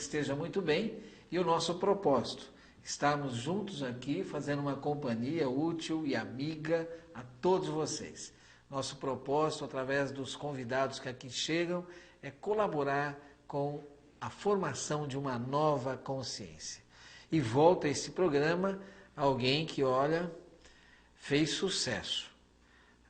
esteja muito bem e o nosso propósito, estarmos juntos aqui fazendo uma companhia útil e amiga a todos vocês. Nosso propósito, através dos convidados que aqui chegam, é colaborar com a formação de uma nova consciência. E volta a esse programa alguém que, olha, fez sucesso.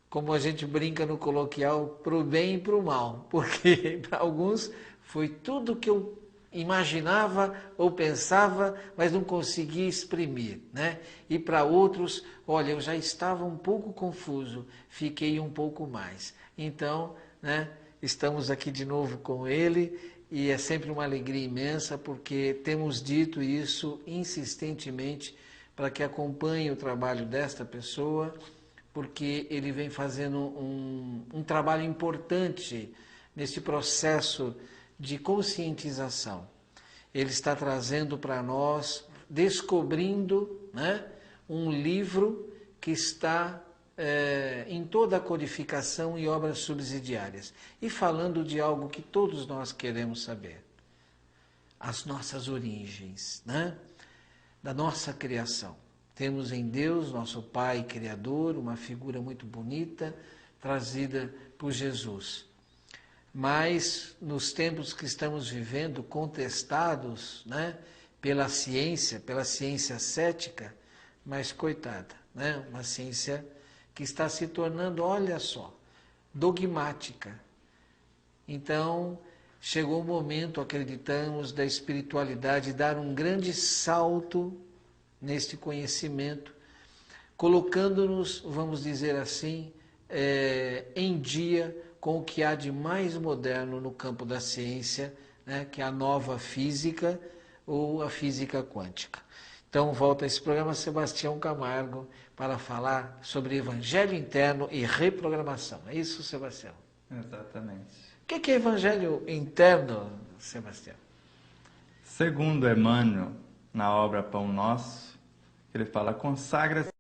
Como a gente brinca no coloquial, para o bem e para o mal, porque para alguns foi tudo que eu imaginava ou pensava, mas não conseguia exprimir, né? E para outros, olha, eu já estava um pouco confuso, fiquei um pouco mais. Então, né, estamos aqui de novo com ele e é sempre uma alegria imensa, porque temos dito isso insistentemente para que acompanhe o trabalho desta pessoa, porque ele vem fazendo um trabalho importante nesse processo de conscientização. Ele está trazendo para nós, descobrindo, né, um livro que está em toda a codificação e obras subsidiárias, e falando de algo que todos nós queremos saber, as nossas origens, né, da nossa criação. Temos em Deus, nosso Pai Criador, uma figura muito bonita, trazida por Jesus. Mas, nos tempos que estamos vivendo, contestados, né, pela ciência cética, mas coitada, né, uma ciência que está se tornando, olha só, dogmática. Então, chegou o momento, acreditamos, da espiritualidade dar um grande salto neste conhecimento, colocando-nos, vamos dizer assim, em dia com o que há de mais moderno no campo da ciência, né, que é a nova física ou a física quântica. Então, volta a esse programa Sebastião Camargo para falar sobre evangelho interno e reprogramação. É isso, Sebastião? Exatamente. O que é evangelho interno, Sebastião? Segundo Emmanuel, na obra Pão Nosso, ele fala: consagra-se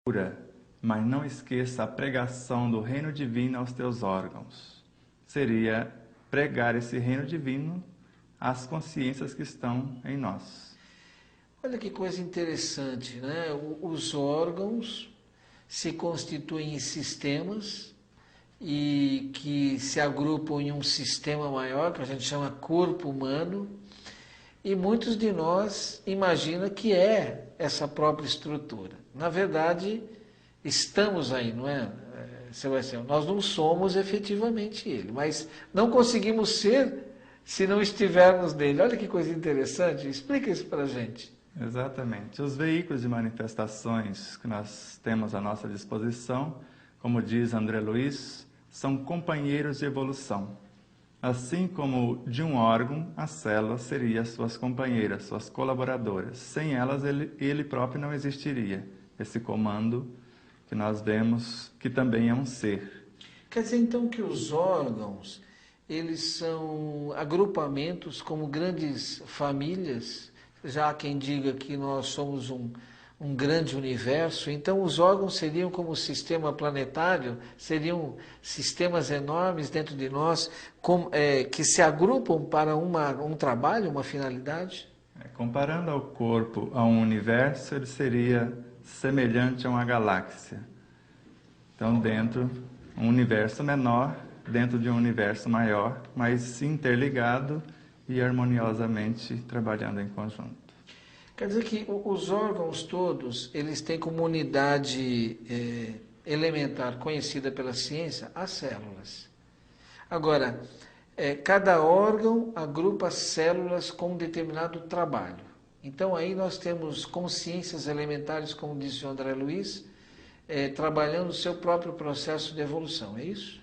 pura, mas não esqueça a pregação do reino divino aos teus órgãos. Seria pregar esse reino divino às consciências que estão em nós. Olha que coisa interessante, né? Os órgãos se constituem em sistemas e que se agrupam em um sistema maior, que a gente chama corpo humano, e muitos de nós imaginam que é essa própria estrutura. Na verdade, estamos aí, não é, Sebastião? Nós não somos efetivamente ele, mas não conseguimos ser se não estivermos nele. Olha que coisa interessante, explica isso para a gente. Exatamente. Os veículos de manifestações que nós temos à nossa disposição, como diz André Luiz, são companheiros de evolução. Assim como de um órgão, a célula seria suas companheiras, suas colaboradoras. Sem elas, ele próprio não existiria. Esse comando que nós vemos que também é um ser. Quer dizer, então, que os órgãos, eles são agrupamentos como grandes famílias, já há quem diga que nós somos um grande universo, então os órgãos seriam como o sistema planetário, seriam sistemas enormes dentro de nós, que se agrupam para um trabalho, uma finalidade? Comparando ao corpo a um universo, ele seria semelhante a uma galáxia. Então, dentro um universo menor, dentro de um universo maior, mas interligado e harmoniosamente trabalhando em conjunto. Quer dizer que os órgãos todos, eles têm como unidade elementar conhecida pela ciência as células. Agora, cada órgão agrupa células com um determinado trabalho. Então aí nós temos consciências elementares, como disse o André Luiz, trabalhando o seu próprio processo de evolução, é isso?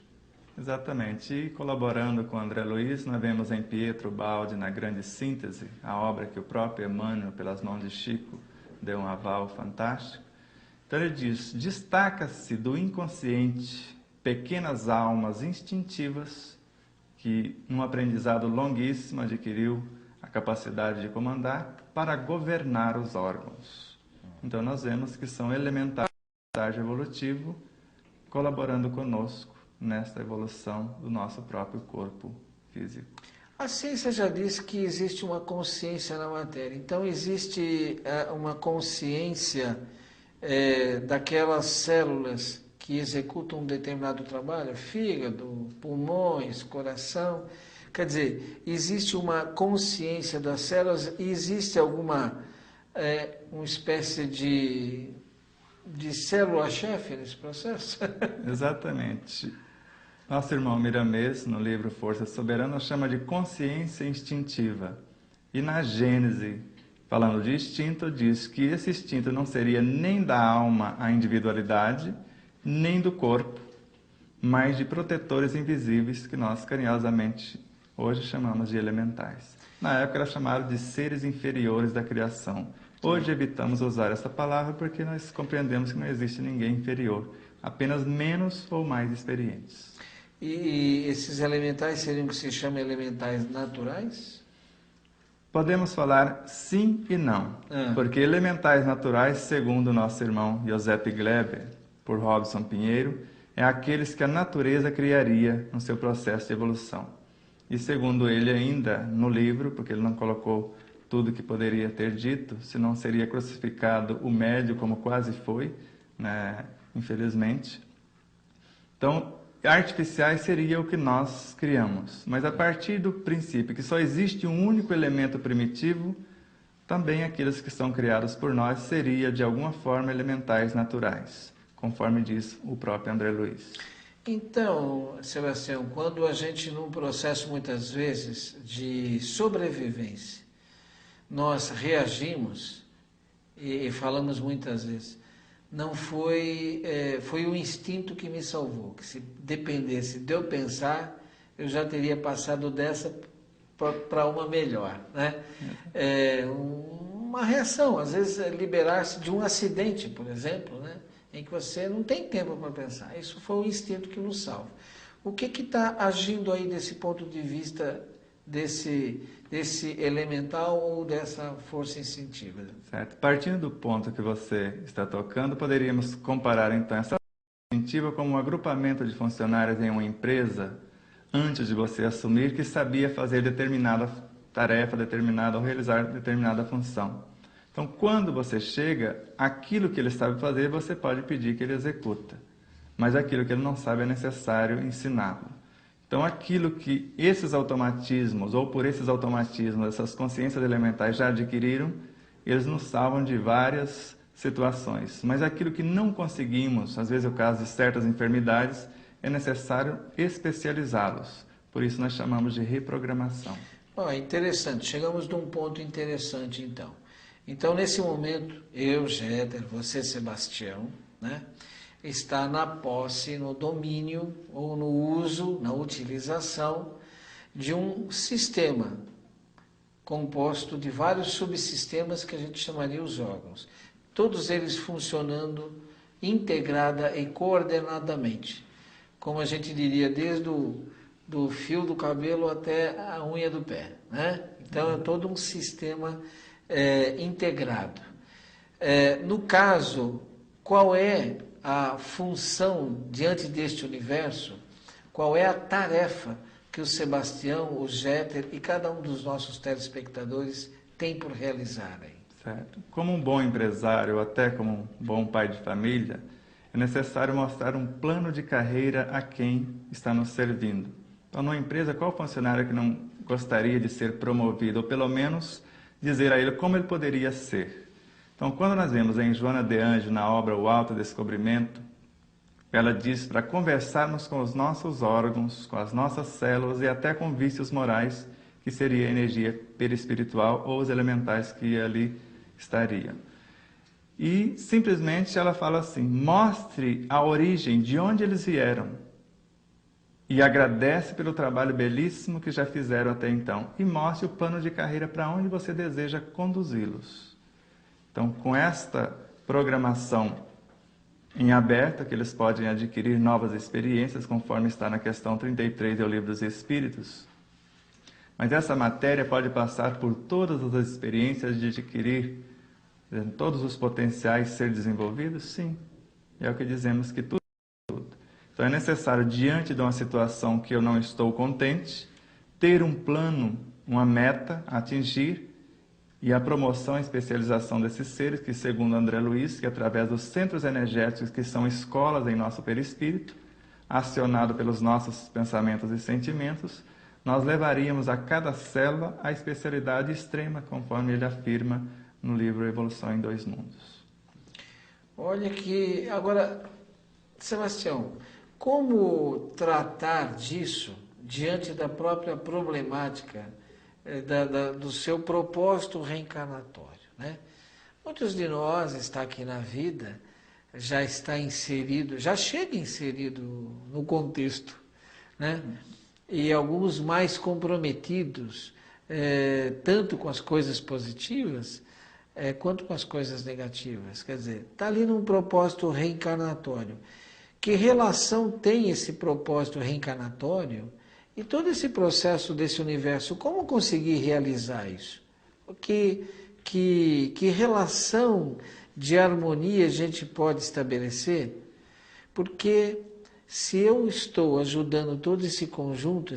Exatamente. E colaborando com André Luiz, nós vemos em Pietro Baldi, na Grande Síntese, a obra que o próprio Emmanuel, pelas mãos de Chico, deu um aval fantástico. Então ele diz: destaca-se do inconsciente pequenas almas instintivas que, num aprendizado longuíssimo, adquiriu a capacidade de comandar para governar os órgãos. Então nós vemos que são elementares do estágio evolutivo, colaborando conosco nesta evolução do nosso próprio corpo físico. A ciência já diz que existe uma consciência na matéria. Então, existe uma consciência daquelas células que executam um determinado trabalho, fígado, pulmões, coração. Quer dizer, existe uma consciência das células e existe alguma uma espécie de célula-chefe nesse processo? Exatamente. Nosso irmão Miramês, no livro Força Soberana, chama de consciência instintiva. E na Gênese, falando de instinto, diz que esse instinto não seria nem da alma a individualidade, nem do corpo, mas de protetores invisíveis que nós carinhosamente hoje chamamos de elementais. Na época era chamado de seres inferiores da criação. Hoje evitamos usar essa palavra porque nós compreendemos que não existe ninguém inferior, apenas menos ou mais experientes. E esses elementais seriam o que se chama elementais naturais? Podemos falar sim e não, porque elementais naturais, segundo o nosso irmão Josep Gleber, por Robson Pinheiro, é aqueles que a natureza criaria no seu processo de evolução. E segundo ele ainda no livro, porque ele não colocou tudo que poderia ter dito, senão seria crucificado o médio como quase foi, né, infelizmente. Então, artificiais seria o que nós criamos, mas a partir do princípio que só existe um único elemento primitivo, também aqueles que são criados por nós seria de alguma forma elementais naturais, conforme diz o próprio André Luiz. Então, Sebastião, quando a gente num processo muitas vezes de sobrevivência, nós reagimos e falamos muitas vezes, não foi o instinto que me salvou, que se dependesse de eu pensar, eu já teria passado dessa para uma melhor, né? Uma reação, às vezes liberar-se de um acidente, por exemplo, né? Em que você não tem tempo para pensar. Isso foi o instinto que nos salva. O que está agindo aí desse ponto de vista desse elemental ou dessa força instintiva? Certo. Partindo do ponto que você está tocando, poderíamos comparar então essa força instintiva como um agrupamento de funcionários em uma empresa antes de você assumir que sabia fazer determinada tarefa, ou realizar determinada função. Então, quando você chega, aquilo que ele sabe fazer, você pode pedir que ele executa. Mas aquilo que ele não sabe é necessário ensiná-lo. Então, aquilo que esses automatismos, ou por esses automatismos, essas consciências elementais já adquiriram, eles nos salvam de várias situações. Mas aquilo que não conseguimos, às vezes é o caso de certas enfermidades, é necessário especializá-los. Por isso nós chamamos de reprogramação. Interessante. Chegamos num ponto interessante, então. Então, nesse momento, eu, Jeter, você, Sebastião, né, está na posse, no domínio ou no uso, na utilização de um sistema composto de vários subsistemas que a gente chamaria os órgãos. Todos eles funcionando integrada e coordenadamente. Como a gente diria, desde do fio do cabelo até a unha do pé, né? Então, é todo um sistema integrado. No caso, qual é a função diante deste universo? Qual é a tarefa que o Sebastião, o Jeter e cada um dos nossos telespectadores tem por realizar aí? Certo. Como um bom empresário, ou até como um bom pai de família, é necessário mostrar um plano de carreira a quem está nos servindo. Então, numa empresa, qual funcionário que não gostaria de ser promovido, ou pelo menos dizer a ele como ele poderia ser? Então, quando nós vemos em Joana de Anjou, na obra O Autodescobrimento, ela diz para conversarmos com os nossos órgãos, com as nossas células e até com vícios morais, que seria a energia perispiritual ou os elementais que ali estariam. E simplesmente ela fala assim: mostre a origem, de onde eles vieram, e agradece pelo trabalho belíssimo que já fizeram até então, e mostre o plano de carreira para onde você deseja conduzi-los. Então, com esta programação em aberto, que eles podem adquirir novas experiências, conforme está na questão 33 do Livro dos Espíritos. Mas essa matéria pode passar por todas as experiências de adquirir todos os potenciais ser desenvolvidos? Sim. É o que dizemos que tudo. Então é necessário, diante de uma situação que eu não estou contente, ter um plano, uma meta a atingir, e a promoção e especialização desses seres, que segundo André Luiz, que através dos centros energéticos, que são escolas em nosso perispírito, acionado pelos nossos pensamentos e sentimentos, nós levaríamos a cada célula a especialidade extrema, conforme ele afirma no livro Evolução em Dois Mundos. Olha que... Agora, Sebastião, como tratar disso diante da própria problemática do seu propósito reencarnatório, né? Muitos de nós está aqui na vida, já está inserido, já chega inserido no contexto, né? E alguns mais comprometidos, tanto com as coisas positivas, quanto com as coisas negativas. Quer dizer, está ali num propósito reencarnatório. Que relação tem esse propósito reencarnatório e todo esse processo desse universo? Como conseguir realizar isso? Que relação de harmonia a gente pode estabelecer? Porque se eu estou ajudando todo esse conjunto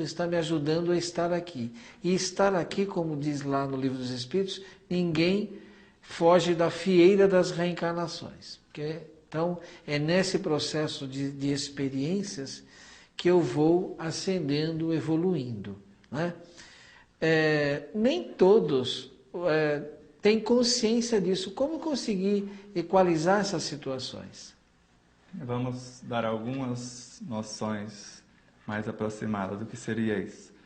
está me ajudando a estar aqui. E estar aqui, como diz lá no Livro dos Espíritos, ninguém foge da fieira das reencarnações. Então, é nesse processo de experiências que eu vou ascendendo, evoluindo, né? Nem todos têm consciência disso. Como conseguir equalizar essas situações? Vamos dar algumas noções mais aproximadas do que seria isso.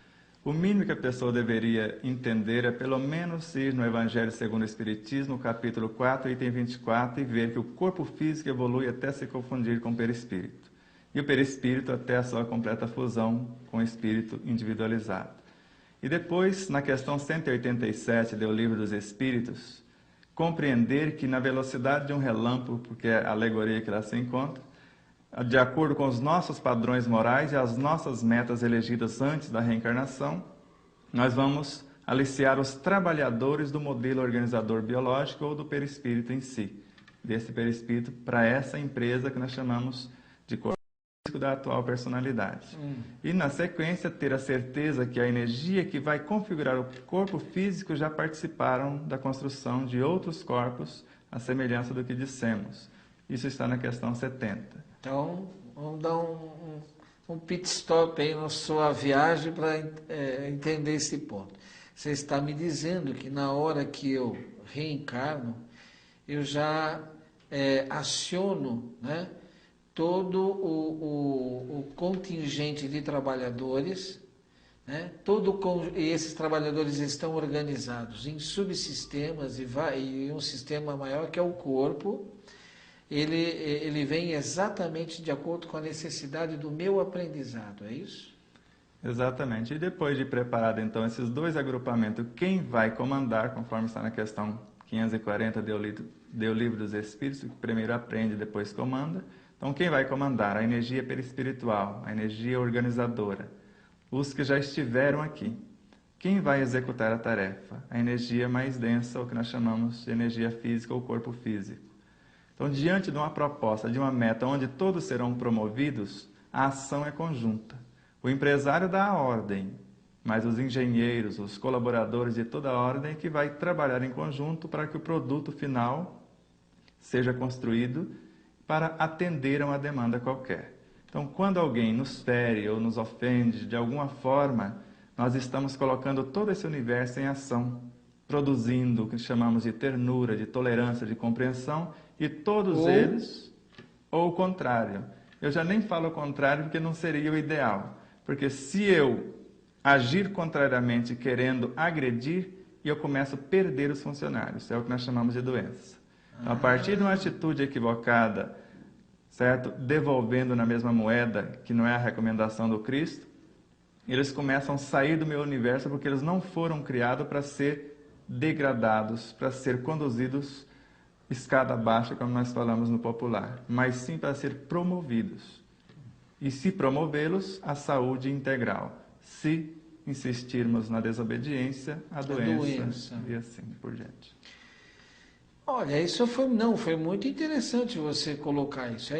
O mínimo que a pessoa deveria entender é pelo menos ir no Evangelho segundo o Espiritismo, capítulo 4, item 24, e ver que o corpo físico evolui até se confundir com o perispírito. E o perispírito até a sua completa fusão com o espírito individualizado. E depois, na questão 187 do Livro dos Espíritos, compreender que na velocidade de um relâmpago, porque é a alegoria que lá se encontra, de acordo com os nossos padrões morais e as nossas metas elegidas antes da reencarnação, nós vamos aliciar os trabalhadores do modelo organizador biológico ou do perispírito em si, desse perispírito para essa empresa que nós chamamos de corpo físico da atual personalidade. E na sequência ter a certeza que a energia que vai configurar o corpo físico já participaram da construção de outros corpos, à semelhança do que dissemos. Isso está na questão 70. Então, vamos dar um pit stop aí na sua viagem para entender esse ponto. Você está me dizendo que na hora que eu reencarno, eu já aciono, né, todo o contingente de trabalhadores, né, e esses trabalhadores estão organizados em subsistemas e um sistema maior que é o corpo. Ele vem exatamente de acordo com a necessidade do meu aprendizado, é isso? Exatamente. E depois de preparado, então, esses dois agrupamentos, quem vai comandar, conforme está na questão 540 do Livro dos Espíritos, que primeiro aprende e depois comanda. Então, quem vai comandar? A energia perispiritual, a energia organizadora, os que já estiveram aqui. Quem vai executar a tarefa? A energia mais densa, o que nós chamamos de energia física ou corpo físico. Então, diante de uma proposta, de uma meta onde todos serão promovidos, a ação é conjunta. O empresário dá a ordem, mas os engenheiros, os colaboradores de toda a ordem que vai trabalhar em conjunto para que o produto final seja construído para atender a uma demanda qualquer. Então, quando alguém nos fere ou nos ofende de alguma forma, nós estamos colocando todo esse universo em ação, produzindo o que chamamos de ternura, de tolerância, de compreensão, e todos eles, ou o contrário. Eu já nem falo o contrário porque não seria o ideal. Porque se eu agir contrariamente querendo agredir, eu começo a perder os funcionários. É o que nós chamamos de doença. Então, a partir de uma atitude equivocada, certo? Devolvendo na mesma moeda, que não é a recomendação do Cristo, eles começam a sair do meu universo porque eles não foram criados para ser degradados, para ser conduzidos escada abaixo, como nós falamos no popular, mas sim para ser promovidos. E se promovê-los, a saúde integral. Se insistirmos na desobediência, a doença e assim por diante. Olha, isso foi muito interessante você colocar isso.